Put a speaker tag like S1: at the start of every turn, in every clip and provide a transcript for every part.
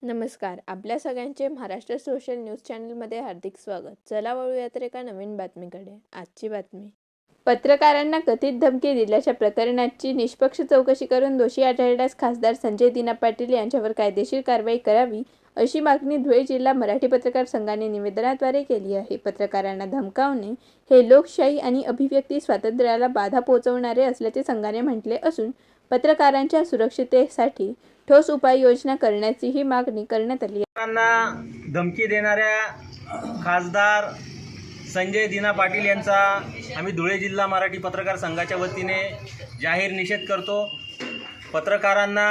S1: नमस्कार. आपल्या सगळ्यांचे महाराष्ट्र सोशल न्यूज चॅनलमध्ये हार्दिक स्वागत. चला वळूया तर एका नवीन बातमीकडे. आजची बातमी. पत्रकारांना कथित धमकी दिल्याच्या प्रकरणाची निष्पक्ष चौकशी करून दोषी आढळल्यास खासदार संजय दिना पाटील यांच्यावर कायदेशीर कारवाई करावी, अशी मागणी धुळे जिल्हा मराठी पत्रकार संघाने निवेदनाद्वारे केली आहे. पत्रकारांना धमकावणे हे लोकशाही आणि अभिव्यक्ती स्वातंत्र्याला बाधा पोहोचवणारे असल्याचे संघाने म्हटले असून पत्रकारांच्या सुरक्षिततेसाठी ठोस उपाययोजना करण्याचीही मागणी करण्यात आली
S2: पत्रकारांना धमकी देणाऱ्या खासदार संजय दिना पाटील यांचा आम्ही धुळे जिल्हा मराठी पत्रकार संघाच्या वतीने जाहीर निषेध करतो. पत्रकारांना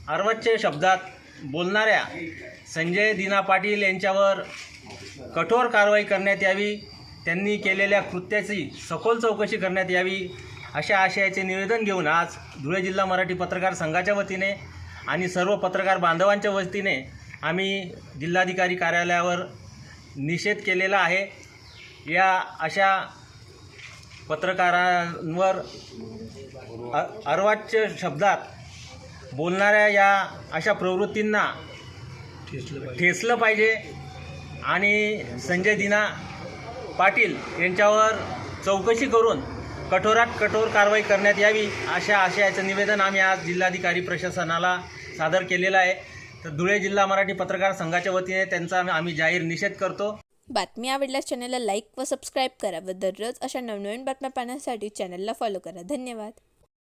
S2: अर्वाच्य शब्दात बोलणाऱ्या संजय दिना पाटील यांच्यावर कठोर कारवाई करण्यात यावी, त्यांनी केलेल्या कृत्याची सखोल चौकशी करण्यात यावी, अशा आशयाचे निवेदन घेऊन आज धुळे जिल्हा मराठी पत्रकार संघाच्या वतीने आणि सर्व पत्रकार बांधवांच्या वतीने आम्ही जिल्हाधिकारी कार्यालयावर निषेध केलेला आहे. या अशा पत्रकारांवर अर्वाच्य शब्दात बोलणाऱ्या या अशा प्रवृत्तींना ठेचलं पाहिजे आणि संजय दिना पाटील यांच्यावर चौकशी करून कठोरात कठोर कारवाई करण्यात यावी, अशा आशयाचं निवेदन आम्ही आज जिल्हाधिकारी प्रशासनाला सादर केलेलं आहे. तर धुळे जिल्हा मराठी पत्रकार संघाच्या वतीने त्यांचा आम्ही जाहीर निषेध करतो.
S1: बातमी आवडल्यास चॅनलला लाईक व सबस्क्राईब करा व दररोज अशा नवनवीन बातम्या पाहण्यासाठी चॅनलला फॉलो करा. धन्यवाद.